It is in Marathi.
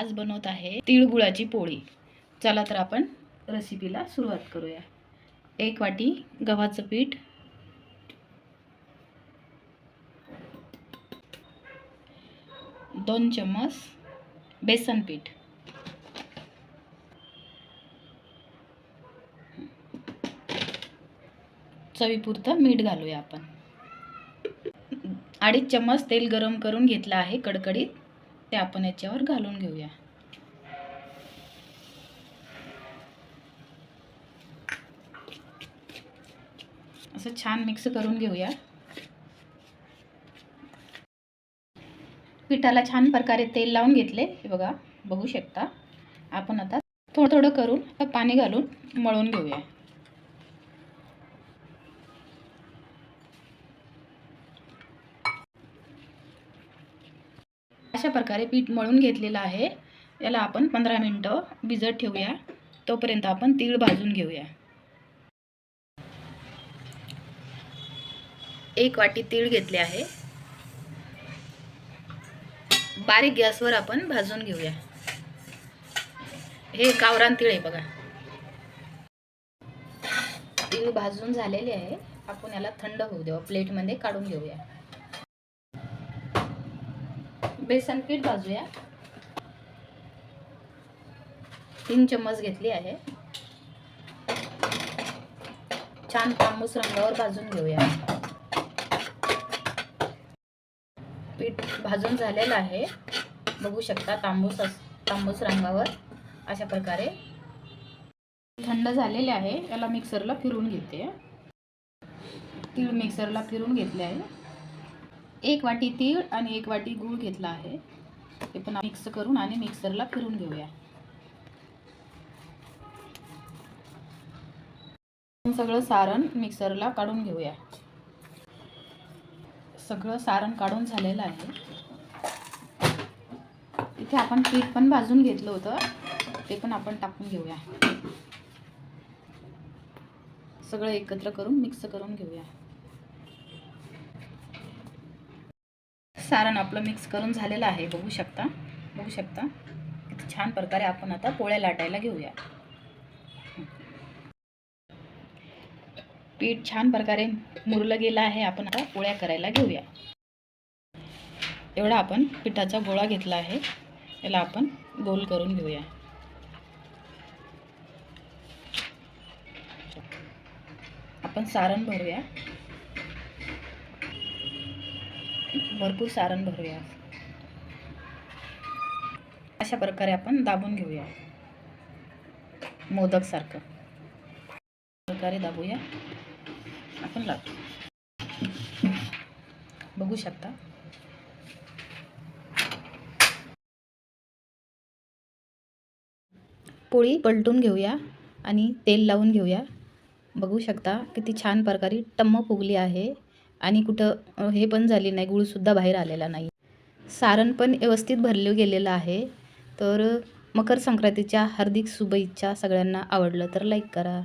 आज बनवत आहे तिळगुळाची पोळी। चला तर आपण रेसिपीला सुरुवात करूया। 1 वाटी गव्हाचं पीठ, 2 चम्मच बेसन पीठ, चवीपुरतं मीठ घालूया आपण। 2.5 चम्मच तेल गरम करून घेतलं आहे कडकडीत, ते आपण याच्यावर घालून घेऊया। असं छान मिक्स करून घेऊया। पिठाला छान प्रकारे तेल लावून घेतले, हे बघा, बघू शकता। आपण आता थोडं थोडं करून पाणी घालून मळून घेऊया। अशा प्रकारे पीठ मळून घेतलेलं आहे। याला आपण 15 मिनिटं भिजत ठेवूया। तोपर्यंत आपण तीळ भाजून घेऊया। 1 वाटी तीळ घेतले आहे, बारीक गॅसवर आपण भाजून घेऊया। हे गावरान तीळ आहे बघा। तीळ भाजून झालेले आहे, आपण याला थंड होऊ देऊ, प्लेटमध्ये काढून घेऊया। बेसन पीठ भाजूया। 3 चम्मच घेतली आहे। छान तांबूस रंगावर भाजून घेऊया। पीठ भाजून झालेलं आहे, बघू शकता, तांबूस रंगावर। अशा प्रकारे थंड झालेले आहे, याला मिक्सरला फिरवून घेते। तीळ मिक्सरला फिरवून घेतले आहे। 1 वाटी तीळ आणि 1 वाटी गूळ घेतला आहे, ते पण मिक्स करून आणि मिक्सरला फिरवून घेऊया। सगळं सारण मिक्सरला काढून घेऊया। सगळं सारण काढून झालेलं आहे। इथे आपण पीठ पण भाजून घेतलं होतं, ते पण आपण टाकून घेऊया। सगळं एकत्र करून मिक्स करून घेऊया। सारण आपलं मिक्स करून झालेलं आहे, बघू शकता। किती छान प्रकारे आपण आता पोळ्या लाटायला घेऊया। पीठ छान प्रकारे मुरलं गेलं आहे, आपण आता पोळ्या करायला घेऊया। एवढा आपण पिठाचा गोळा घेतला आहे, याला आपण गोल करून घेऊया। आपण सारण भरूया, भरपूर सारण भरूया। अशा प्रकारे आपण दाबून घेऊया, मोदक सारखं प्रकारे दाबूया। आपण लाटू, बघू शकता। पोळी पलटून घेऊया आणि तेल लावून घेऊया। बघू शकता किती छान प्रकारे टम्म फुगली आहे आणि कुठं हे पण झाली नाही, गुळसुद्धा बाहेर आलेला नाही। सारण पण व्यवस्थित भरलं गेलेलं आहे। तर मकर संक्रांतीच्या हार्दिक शुभेच्छा सगळ्यांना। आवडलं तर लाईक करा।